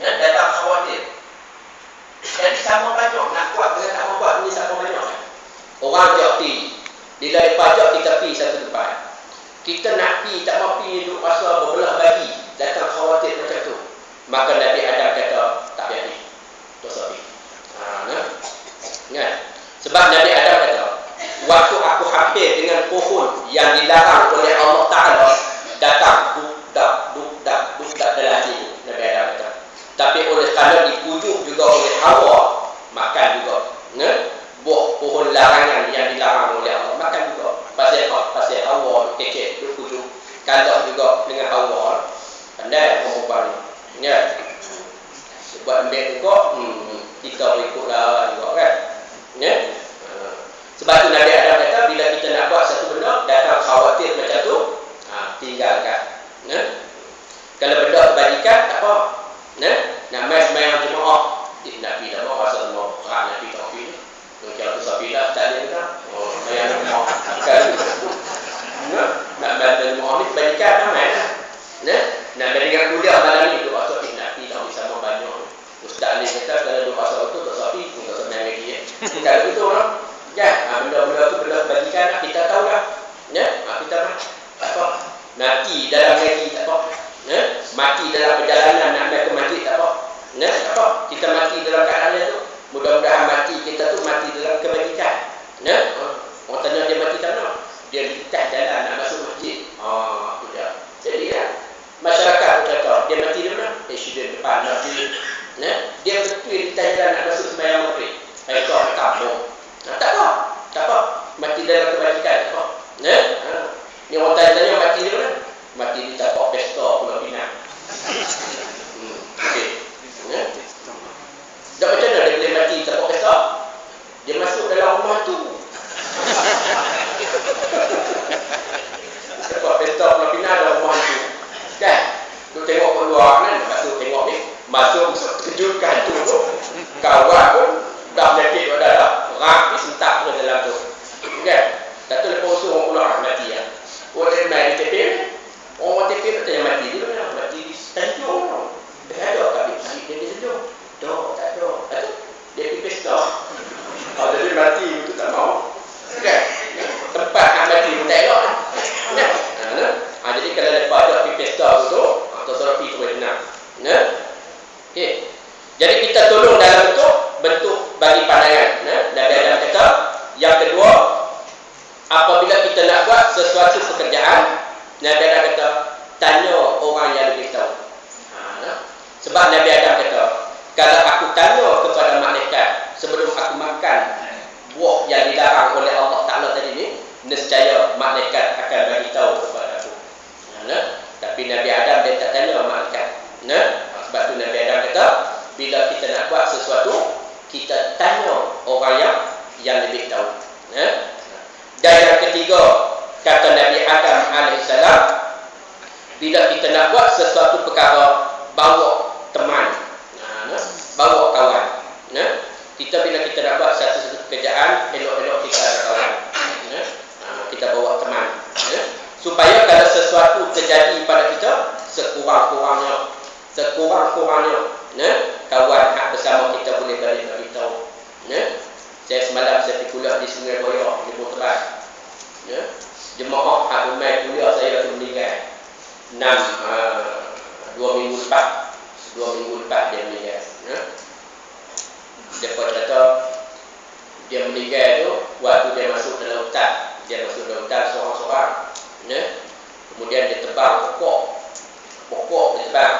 Datang khawatir. Jadi sama banyak nak buat dengan tak buat ni sama banyak. Orang jauh pi. Bila dia pajak kita pi satu tempat. Kita nak pi tak mau pi duduk pasal berbelah bagi. Datang khawatir macam tu. Maka Nabi Adam kata tak payah pi. Dosa pi. Ingat. Sebab Nabi Adam kata, waktu aku hampir dengan pohon yang dilarang oleh Allah Ta'ala, datang duduk dalam hati Nabi Adam kata. Tapi oleh kerana dipujuk juga oleh Hawa, makan juga. Buah pohon larangan yang dilarang oleh Allah, makan juga. Pasal Hawa kecek, pujuk. Kandak juga dengan Hawa. Pandai perempuan ni. Ya. Sebab ambil juga, kita berikutlah juga kan. Ya. Sebab tu Nabi Adam kata, bila kita nak buat satu benda, datang khawatir macam tu, tinggalkan. Kalau benda kebajikan, tak apa. Nak main semayang jemaah, nak pergi dah bawa asal mau nak pergi tak pergi. Kalau tu sapi dah, tak ada kan? Semayang jemaah. Nak main jemaah ni kebajikan tak main. Nak main dengan kuliah malam ni, duk asal nak pergi tak pergi sama banyak. Ustaz Ali kata, kalau duk asal tu tak sapi, tak semayang lagi. Kalau begitu lah. Benda-benda tu benda kebajikan kita tahu lah. Kita tak apa. Mati dalam haji tak apa. Mati dalam perjalanan nak naik ke masjid tak apa. Tak apa. Kita mati dalam keadaan tu. Mudah-mudahan mati kita tu mati dalam kebajikan. Orang tanya dia mati tak mana? Dia di atas jalan nak masuk masjid. Itu dia. Jadi masyarakat kata dia mati di mana? Accident depan masjid. Dia betul di atas jalan nak masuk sembahyang maghrib. Itu kampung. Tak apa. Mati dalam kebajikan tak apa. Ni orang tanya mati di mana? Mati di tapak pesta Pulau Pinang. Okey. Tak macam mana dia boleh mati di tapak pesta? Dia masuk dalam rumah tu. Tapak pesta Pulau Pinang dalam rumah tu. Kan? Tu tengok keluar kan? Masuk tengok ni. Masuk terkejutkan tu. Kawan pun dah menyakit dah. Rak ni sentak ke dalam tu. Kan? Tak tu lepas usul orang keluar mati ya. Orang main di TP. Orang TP tak tanya mati dia mana? Mati di Tanjung. Dah ada tapi dia di Tanjung. Tak ada. Dia pergi pesta. Jadi mati itu tak mau. Kan? Tempat nak mati pun tak elok. Jadi kalau lepas ada pergi pesta tu, atau suruh pergi tu benar. Okey. Jadi kita tolong dalam bentuk bagi pandangan. Nabi Adam kata, yang kedua, apabila kita nak buat sesuatu pekerjaan, Nabi Adam kata, tanya orang yang lebih tahu. Sebab Nabi Adam kata, kalau aku tanya kepada malaikat sebelum aku makan buah yang dilarang oleh Allah Ta'ala tadi ni, nescaya malaikat akan bagi tahu kepada aku. Tapi Nabi Adam dia tak tanya malaikat. Sebab tu Nabi Adam kata, bila kita nak buat sesuatu, kita tanya orang yang lebih tahu. Dan yang ketiga, kata Nabi Adam AS, bila kita nak buat sesuatu perkara, bawa teman, bawa kawan. Kita bila kita nak buat satu pekerjaan, elok-elok kita ada kawan. Kita bawa teman. Supaya kalau sesuatu terjadi pada kita, sekurang-kurangnya kawan hak bersama kita boleh balik beritahu. Saya semalam saya pergi kuliah di Sungai Boya di Boteban. Jemaah hak umai kuliah saya tu meninggal. 2 minggu lepas dia meninggal. Dia kata dia meninggal tu waktu dia masuk dalam hutan. Dia masuk dalam hutan seorang-seorang. Kemudian dia tebang pokok dia tebang.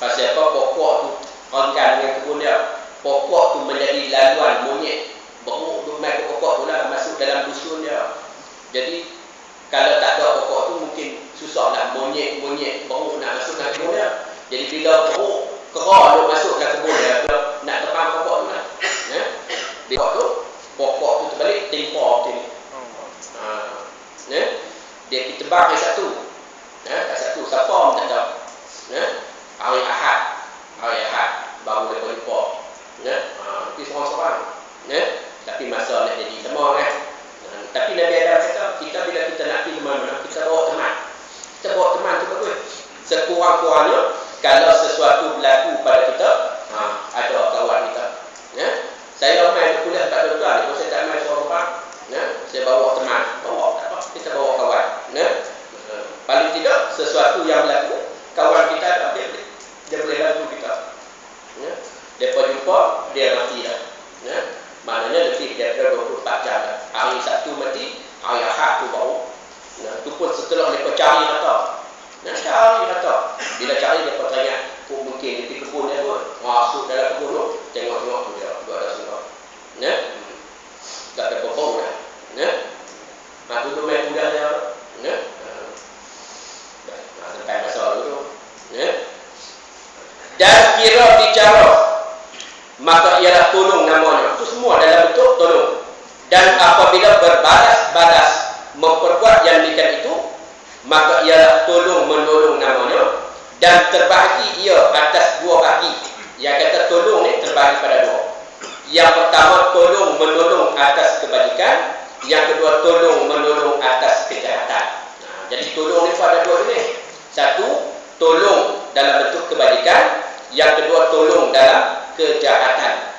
Pasal apa? Pokok tu renggan dengan kebun dia. Pokok tu menjadi laluan monyet. Beruk tu main ke pokok tu lah masuk dalam dusun dia. Jadi kalau tak ada pokok tu mungkin susahlah monyet beruk nak masuk dalam kebun dia. Jadi bila beruk kerah dia masuk dalam kebun dia, nak tebang pokok tu lah. Pokok tu terbalik tempah macam ni. Dia pergi tebang hari satu. Hari satu siapa pun tak tahu. Hari Ahad baru dia jumpa. Tapi seorang-seorang. Tapi masa nak jadi sama kan. Tapi Nabi Adam kata, kita bila kita nak pergi mana-mana, kita bawa teman. Kita bawa teman tu bagus. Sekurang-kurangnya, kalau sesuatu berlaku pada kita, dia mati dah. Ya. Maknanya lebih daripada 24 jam dah. Hari Sabtu mati, hari Ahad tu baru. Nah, tu pun setelah mereka cari kata. Nah, cari kata. Bila cari mereka tanya, mungkin di kebun dia pun. Masuk dalam kebun tu, tengok-tengok tu dia. Dua ada semua. Ya. Tak ada berbau dah. Ya. Tu main mudah dia. Ya. Sampai masa lalu tu. Ya. Dan kira bicara, maka ialah tolong namanya. Itu semua dalam bentuk tolong. Dan apabila berbalas-balas memperkuat yang demikian itu, maka ialah tolong menolong namanya. Dan terbahagi ia atas dua bahagi. Yang kata tolong ni terbahagi pada dua. Yang pertama tolong menolong atas kebajikan. Yang kedua tolong menolong atas kejahatan. Jadi tolong ni pada dua jenis. Satu, tolong dalam bentuk kebajikan. Yang kedua, tolong dalam kejahatan.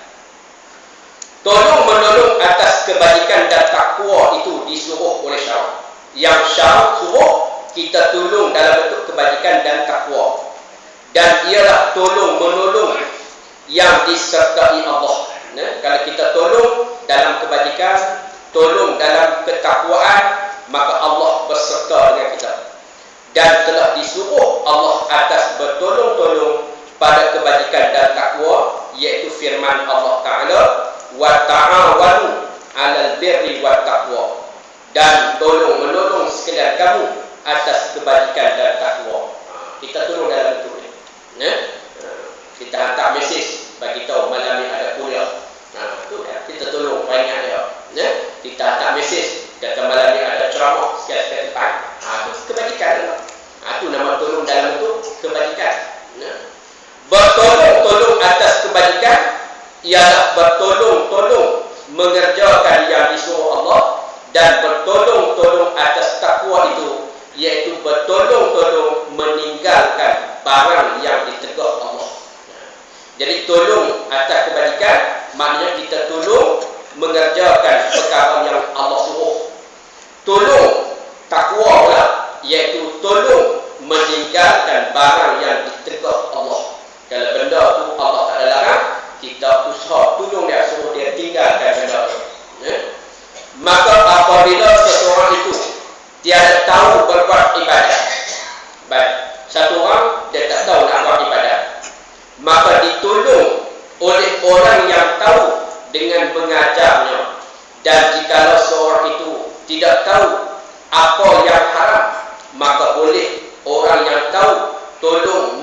Tolong menolong atas kebajikan dan takwa itu disuruh oleh syarak. Yang syarak suruh kita tolong dalam bentuk kebajikan dan takwa. Dan ialah tolong menolong yang disertai Allah. Nah, kalau kita tolong dalam kebajikan, tolong dalam ketakwaan, maka Allah berserta dengan kita. Dan telah disuruh Allah atas bertolong-tolong pada kebajikan dan takwa, iaitu firman Allah Ta'ala, wa ta'awanu 'alal birri wat taqwa, dan tolong menolong sekalian kamu atas kebajikan dan takwa. Kita tolong dalam bentuk ni. Ya? Kita hantar mesej bagi tahu malam ni ada kuliah. Tu kita tolong peringat dia. Ya? Kita hantar mesej kata malam ni ada ceramah sekian-sekian tempat. Itu kebajikan. Itu nama tolong dalam bentuk kebajikan. Ya? Bertolong-tolong atas kebajikan ialah bertolong-tolong mengerjakan yang disuruh Allah, dan bertolong-tolong atas takwa itu iaitu bertolong-tolong meninggalkan barang yang ditegah Allah. Jadi tolong atas kebajikan maknanya kita tolong mengerjakan perkara yang Allah suruh. Tolong takwa pula iaitu tolong meninggalkan barang yang ditegah Allah. Kalau benda tu Allah tak ada larang, kita usaha tolong dia, suruh dia tinggalkan benda tu. Ya? Maka apabila seseorang itu tiada tahu berbuat ibadat, baik, satu orang dia tak tahu nak buat ibadat, maka ditolong oleh orang yang tahu dengan mengajarnya. Dan jikalau seorang itu tidak tahu apa yang haram, maka boleh orang yang tahu tolong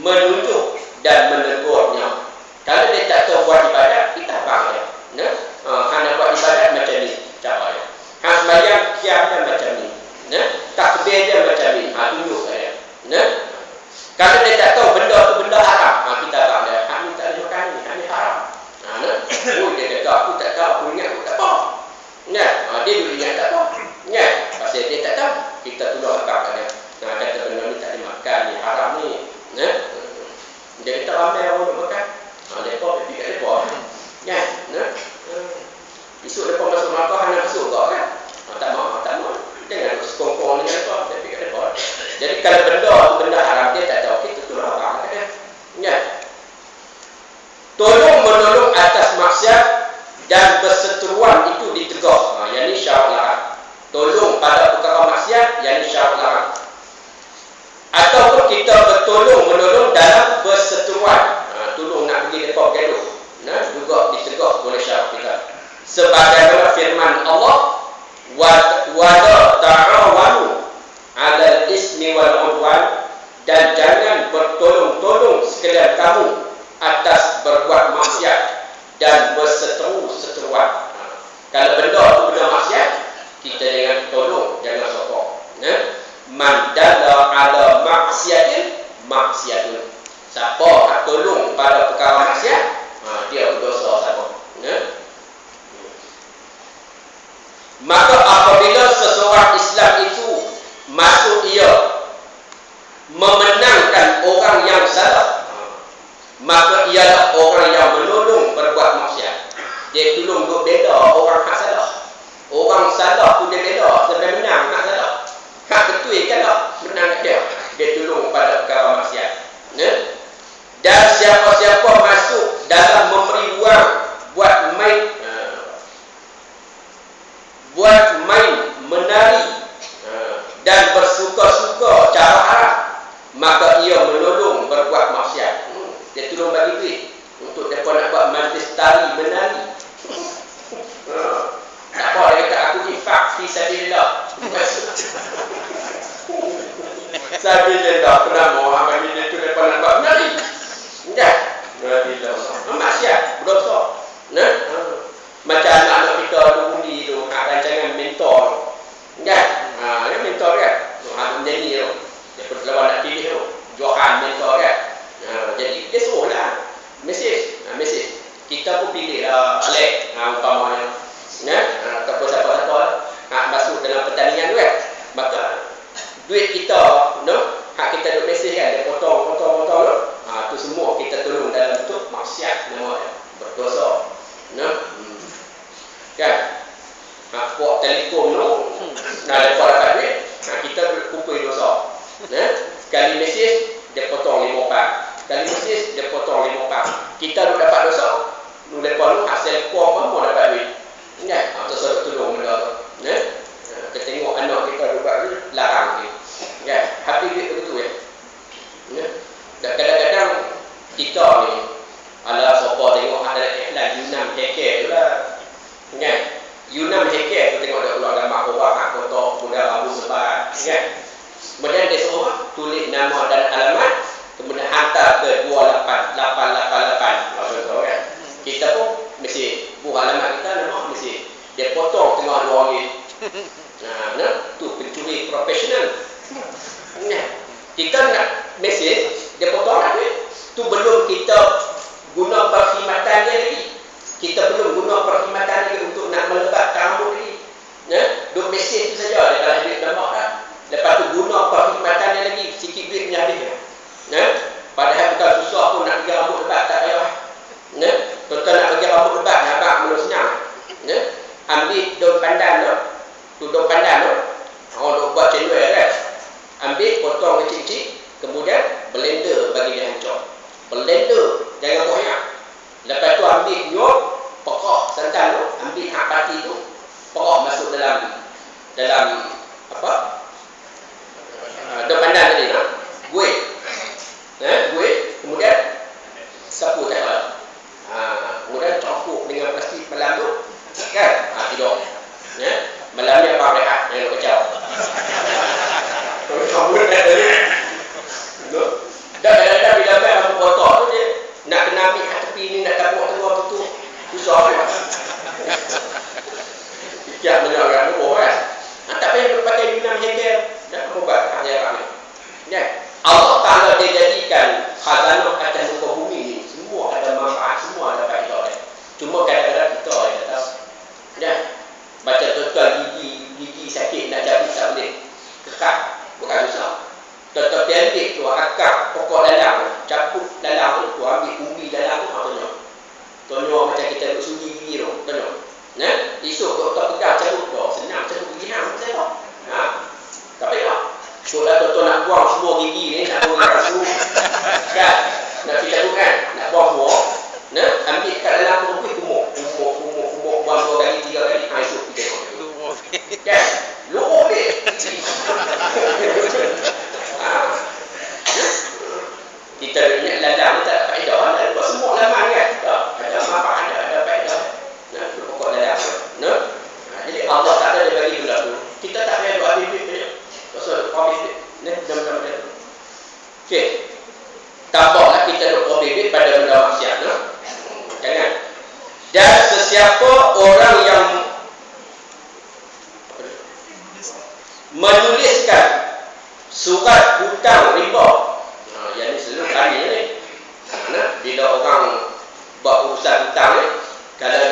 menunjuk dan menegurnya. Kalau dia tak tahu buat ibadat, kita abang dia. Nah, hanya buat ibadat macam ni cara dia. Hang sembahyang kiam dia macam ni. Nah, takbir dia macam ni. Tunjuk dia. Nah, kalau dia tak tahu benda tu benda haram, kita abang dia. Hang ni tak boleh makan ni, hang ni haram. Nah, dia kata aku tak tahu, aku ingat aku tak apa. Nah, dia dulu ingat tak apa. Nah, pasal dia tak tahu, kita tolong abang dia. Nah, kata benda ni tak dimakan ni, haram ni. Nah, dia kata ramai orang nak makan. Mereka pergi kat mereka. Kan? Esok mereka masuk makan, hanya masuk kau kan? Tak mahu. Jangan sekongkong dengan mereka, pergi kat mereka. Jadi kalau benda tu benda haram, dia tak tahu, kita tolong abang kan? Kan? Tolong menolong atas maksiat dan berseteruan itu ditegah. Yang ni syarat larang. Tolong pada perkara maksiat, yang ni syarat larang. Ataupun kita bertolong menolong dalam berseteruan. Tolong nak pergi mereka bergaduh. Juga ditegah oleh syarat kita. Sebagaimana firman Allah, wala ta'awanu 'alal ismi wal 'udwan, dan jangan bertolong-tolong sekalian kamu atas berbuat maksiat dan berseteru-seteruan. Kalau benda tu benda maksiat, kita jangan tolong, jangan sokong. Man dalla 'ala maksiatin maksiatun. Siapa nak tolong pada perkara maksiat, dia berdosa sama. Maka apabila seseorang Islam itu masuk ia memenangkan orang yang salah, maka ialah orang yang menolong berbuat maksiat. Dia tolong duk bela orang hak salah. Orang salah tu dia bela, sampai menang hak salah. Hak betul kan tak menang dia. Dia tolong pada perkara maksiat. Dan siapa-siapa masuk dalam memberi kita ni ala sopo tengok ada iklan Yunam Heke tu lah kan. Yunam Heke tu tengok ada keluar gambar orang kat kotak kemudian rambut sebat kan. Kemudian dia seorang tulis nama dan alamat, kemudian hantar ke 28888 contoh kan. Kita pun mesti buah alamat kita nama mesti dia potong tengah dua orang ni. Nah, tu pencuri profesional. Nah, kita nak mesej dia potong lah duit. Tu belum kita guna perkhidmatan dia lagi. Kita belum guna perkhidmatan lagi untuk nak melebat rambut lagi. Ya, duk mesej tu saja dia dah duit lemak dah. Lepas tu guna perkhidmatan dia lagi, sikit duit punya habis. Ya, padahal bukan susah pun nak pergi rambut lebat tak payah. Ya, tuan-tuan nak pergi rambut lebat abang belum senyap. Ya, ambil daun pandan tu. Tu daun pandan tu. Orang duk buat cendol kan. Ambil potong kecil-kecil, kemudian blender bagi dia hancur. Blender, jangan banyak. Lepas tu ambil nyok, pekak santan tu, ambil hak pati tu, pekak masuk dalam apa? Daun pandan tadi nak. Guih. Guih, kemudian sapu tak. Kemudian campur dengan plastik malam tu, kan? Tidur. Ya. Malam ni abang rehat, jangan kacau. Kamu dah tadi. Dah kadang-kadang bila main rambut kotak tu dia nak kena ambil kat tepi ni, nak tabuk tengah tu susah kan. Fikir menyalahkan tu kan. Tak payah pakai Yunam Heke. Dah ubat ajaran ni. Ya. Allah Taala dia jadikan khazanah atas muka bumi ni semua ada manfaat, semua ada faedah. Cuma kadang-kadang kita tak tahu. Ya. Baca tuan gigi sakit nak cabut tak boleh. Kekak bukan susah. Tetap ambil tu akar pokok dalam, capuk dalam tu, ambil umbi dalam tu, tonyo macam kita duk sunyi gigi tu, tonyo. Nah, esok doktor pegang cabut tu, senang cabut gigi hang, saya tak payah. Soalnya doktor nak buang semua gigi ni, nak buang rasu, kan? Nak pergi cabut kan? Nak buang semua. Nah, ambil kat dalam tu, kumuk, buang 2 kali, 3 kali, esok pergi tengok. Kan? Luar dia. Kita ingat ladang ni tak ada faedah lah. Buat semua laman kan? Tak ada manfaat, ada faedah. Nah, itu pokok ladang. Nah, jadi Allah tak ada dia bagi gula tu. Kita tak payah buat bibit je. Pasal kau bibit. Nah, jam-jam dia tu. Okey. Tampaklah kita duk bibit pada benda maksiat. Nah? Jangan. Dan sesiapa orang yang menuliskan surat hutang riba, yang ni selalu kali ni. Bila orang buat urusan hutang ni, kalau